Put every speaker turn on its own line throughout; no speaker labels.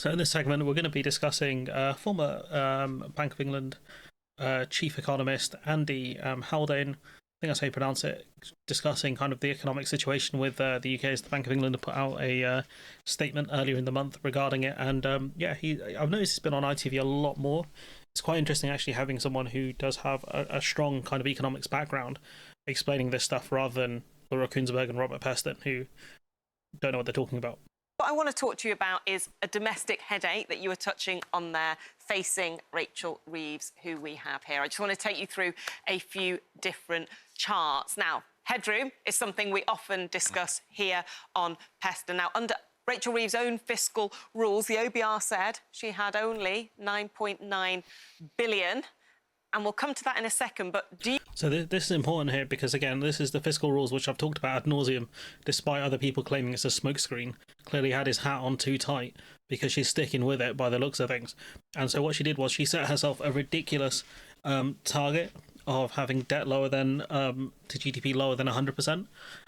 So in this segment, we're going to be discussing former Bank of England chief economist Andy Haldane. I think that's how you pronounce it. Discussing kind of the economic situation with the UK, as the Bank of England put out a statement earlier in the month regarding it. And I've noticed he's been on ITV a lot more. It's quite interesting actually having someone who does have a strong kind of economics background explaining this stuff rather than Laura Kuenssberg and Robert Peston, who don't know what they're talking about.
What I want to talk to you about is a domestic headache that you were touching on there, facing Rachel Reeves, who we have here. I just want to take you through a few different charts. Now, headroom is something we often discuss here on Peston. Now, under Rachel Reeves' own fiscal rules, the OBR said she had only 9.9 billion. And we'll come to that in a second, but do you...
So this is important here because, again, this is the fiscal rules, which I've talked about ad nauseum, despite other people claiming it's a smokescreen. Clearly had his hat on too tight because she's sticking with it by the looks of things. And so what she did was she set herself a ridiculous target of having debt lower than, to GDP lower than 100%.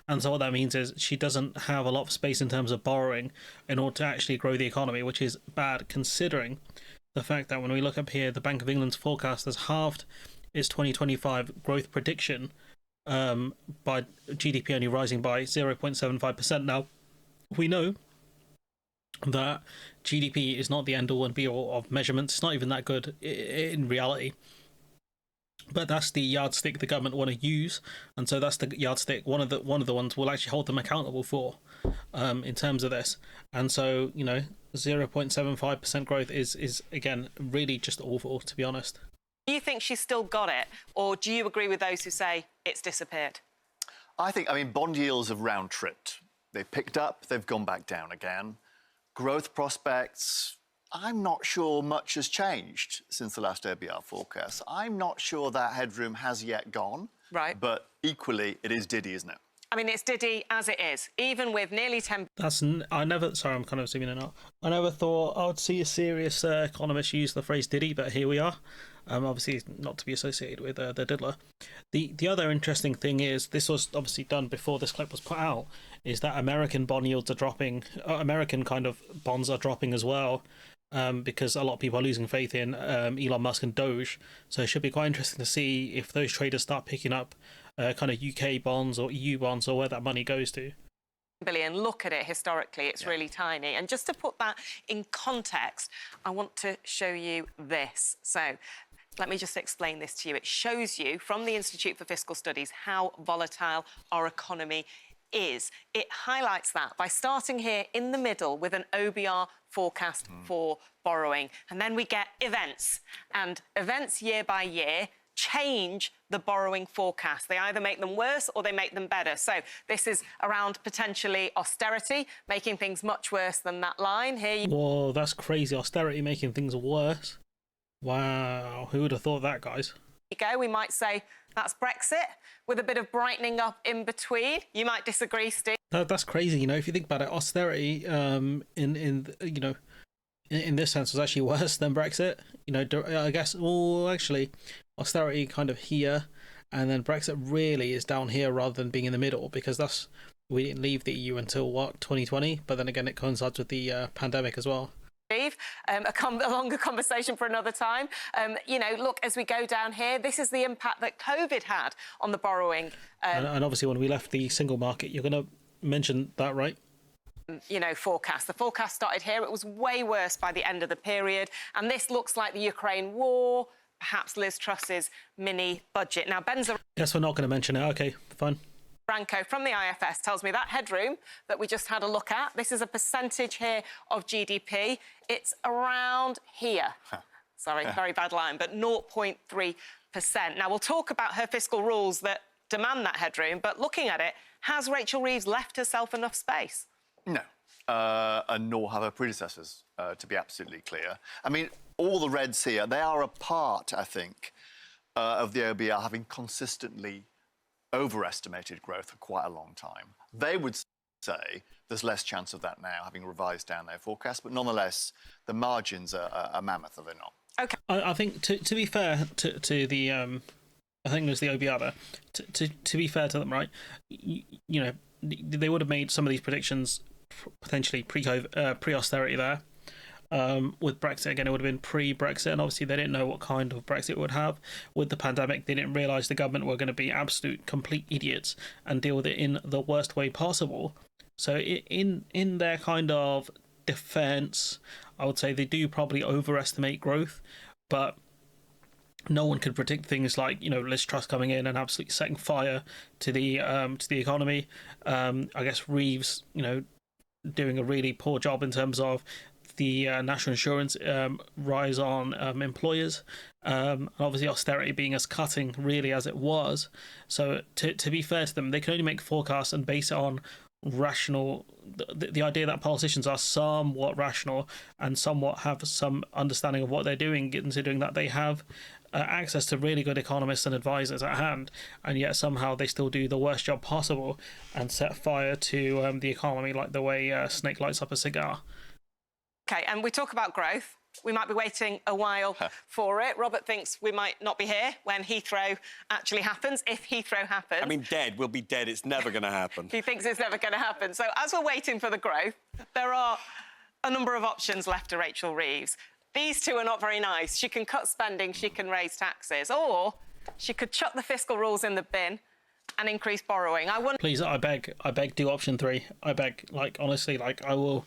And so what that means is she doesn't have a lot of space in terms of borrowing in order to actually grow the economy, which is bad considering the fact that when we look up here, the Bank of England's forecast has halved its 2025 growth prediction by GDP only rising by 0.75%. Now, we know that GDP is not the end-all and be-all of measurements. It's not even that good in reality. But that's the yardstick the government want to use, and so that's the yardstick. One of the ones we'll actually hold them accountable for, in terms of this. And so 0.75% growth is again really just awful, to be honest.
Do you think she's still got it, or do you agree with those who say it's disappeared?
I mean, bond yields have round-tripped. They've picked up, they've gone back down again. Growth prospects, I'm not sure much has changed since the last OBR forecast. I'm not sure that headroom has yet gone.
Right.
But equally, it is Diddy, isn't it?
I mean, it's Diddy as it is, even with nearly 10...
Sorry, I'm kind of zooming in now. I never thought I would see a serious economist use the phrase Diddy, but here we are. Obviously, not to be associated with the diddler. The other interesting thing is, this was obviously done before this clip was put out, is that American bond yields are dropping, American kind of bonds are dropping as well, because a lot of people are losing faith in Elon Musk and Doge. So it should be quite interesting to see if those traders start picking up kind of UK bonds or EU bonds, or where that money goes to.
Billion. Look at it historically, it's really tiny. And just to put that in context, I want to show you this. So let me just explain this to you. It shows you from the Institute for Fiscal Studies how volatile our economy is. It highlights that by starting here in the middle with an OBR forecast for borrowing. And then we get events. And events year by year change the borrowing forecast. They either make them worse or they make them better. So this is around potentially austerity, making things much worse than that line here.
Whoa, that's crazy. Austerity making things worse. Wow, who would have thought that, guys?
You go, we might say that's Brexit with a bit of brightening up in between. You might disagree, Steve.
That's crazy. If you think about it, austerity in this sense was actually worse than Brexit. I guess, well, actually, austerity kind of here, and then Brexit really is down here rather than being in the middle, because we didn't leave the EU until 2020, but then again it coincides with the pandemic as well.
A longer conversation for another time. Look, as we go down here, this is the impact that COVID had on the borrowing.
And obviously when we left the single market, you're going to mention that, right?
Forecast. The forecast started here. It was way worse by the end of the period. And this looks like the Ukraine war, perhaps Liz Truss's mini budget. Now,
Guess we're not going to mention it. Okay, fine.
Branko from the IFS tells me that headroom that we just had a look at, this is a percentage here of GDP. It's around here. Sorry, very bad line, but 0.3%. Now, we'll talk about her fiscal rules that demand that headroom, but looking at it, has Rachel Reeves left herself enough space?
No, and nor have her predecessors, to be absolutely clear. I mean, all the reds here, they are a part, I think, of the OBR having consistently overestimated growth for quite a long time. They would say there's less chance of that now, having revised down their forecast, but nonetheless, the margins are mammoth, are they not?
Okay.
I think, to be fair to the, I think it was the OBR there, to be fair to them, right, they would have made some of these predictions potentially pre-austerity there. With Brexit, again, it would have been pre-Brexit, and obviously they didn't know what kind of Brexit would have. With the pandemic, they didn't realise the government were going to be absolute complete idiots and deal with it in the worst way possible. So in their kind of defence, I would say they do probably overestimate growth, but no one could predict things like, you know, Liz Truss coming in and absolutely setting fire to the economy. I guess Reeves, you know, doing a really poor job in terms of the national insurance rise on employers, and obviously austerity being as cutting really as it was. So to be fair to them, they can only make forecasts and base it on rational, the idea that politicians are somewhat rational and somewhat have some understanding of what they're doing, considering that they have access to really good economists and advisors at hand, and yet somehow they still do the worst job possible and set fire to the economy like the way Snake lights up a cigar.
Okay, and we talk about growth. We might be waiting a while for it. Robert thinks we might not be here when Heathrow actually happens, if Heathrow happens.
I mean, dead. We'll be dead. It's never going to happen.
He thinks it's never going to happen. So as we're waiting for the growth, there are a number of options left to Rachel Reeves. These two are not very nice. She can cut spending, she can raise taxes, or she could chuck the fiscal rules in the bin and increase borrowing. I wonder.
Please, I beg, do option 3. I beg, like, honestly, like, I will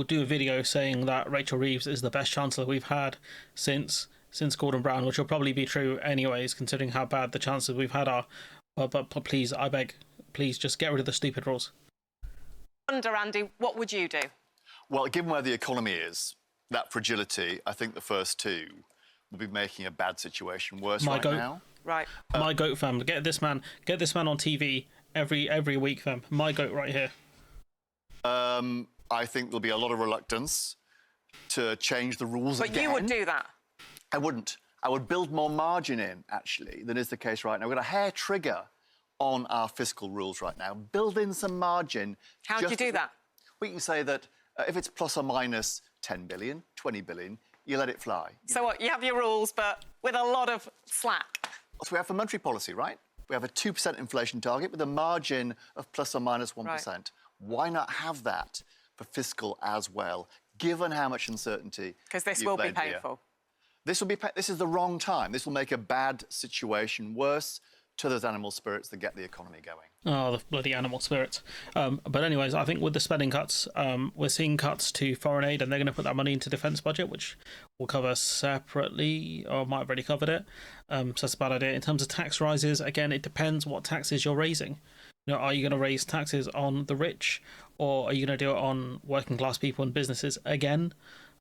do a video saying that Rachel Reeves is the best chancellor we've had since Gordon Brown, which will probably be true anyways, considering how bad the chances we've had are. But please, I beg, please just get rid of the stupid rules.
I wonder, Andy, what would you do?
Well, given where the economy is, that fragility, I think the first two will be making a bad situation worse now.
Right.
My goat, fam. Get this man on TV every week, fam. My goat right here.
I think there'll be a lot of reluctance to change the rules again.
But you would do that?
I wouldn't. I would build more margin in, actually, than is the case right now. We've got a hair trigger on our fiscal rules right now. Build in some margin.
How do you do that?
We can say that if it's plus or minus 10 billion, 20 billion, you let it fly.
So what, you have your rules, but with a lot of slack?
That's what we have for monetary policy, right? We have a 2% inflation target with a margin of plus or minus 1%. Right. Why not have that for fiscal as well, given how much uncertainty?
Because this will be painful.
This is the wrong time. This will make a bad situation worse to those animal spirits that get the economy going.
Oh, the bloody animal spirits. But anyways, I think with the spending cuts, we're seeing cuts to foreign aid, and they're going to put that money into defence budget, which we'll cover separately, or might have already covered it. So that's a bad idea. In terms of tax rises, again, it depends what taxes you're raising. You know, are you going to raise taxes on the rich, or are you going to do it on working class people and businesses again?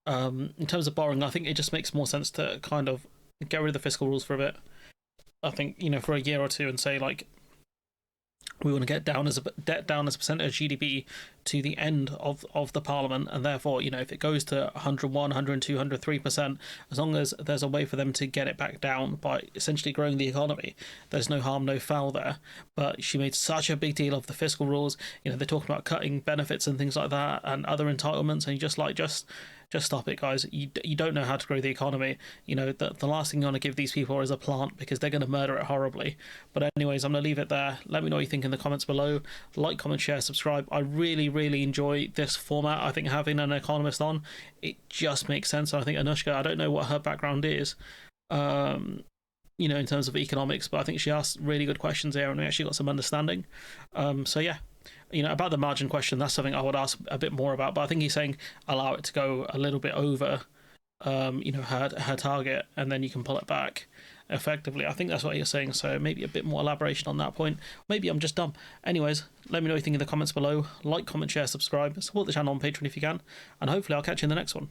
In terms of borrowing, I think it just makes more sense to kind of get rid of the fiscal rules for a bit. I think, you know, for a year or two, and say, like, we want to get debt down as a percentage of GDP to the end of the parliament, and therefore, you know, if it goes to 101, 102, 103%, as long as there's a way for them to get it back down by essentially growing the economy, there's no harm, no foul there. But she made such a big deal of the fiscal rules. You know, they're talking about cutting benefits and things like that, and other entitlements, and you just stop it, guys. You don't know how to grow the economy. You know, the last thing you want to give these people is a plant, because they're going to murder it horribly. But anyways, I'm going to leave it there. Let me know what you think in the comments below. Like, comment, share, subscribe. I really enjoy this format. I think having an economist on, it just makes sense. I think Anushka, I don't know what her background is, you know, in terms of economics, but I think she asked really good questions here, and we actually got some understanding. So yeah. You know, about the margin question, that's something I would ask a bit more about. But I think he's saying allow it to go a little bit over, you know, her target, and then you can pull it back effectively. I think that's what you're saying. So maybe a bit more elaboration on that point. Maybe I'm just dumb. Anyways, let me know what you think in the comments below. Like, comment, share, subscribe. Support the channel on Patreon if you can. And hopefully I'll catch you in the next one.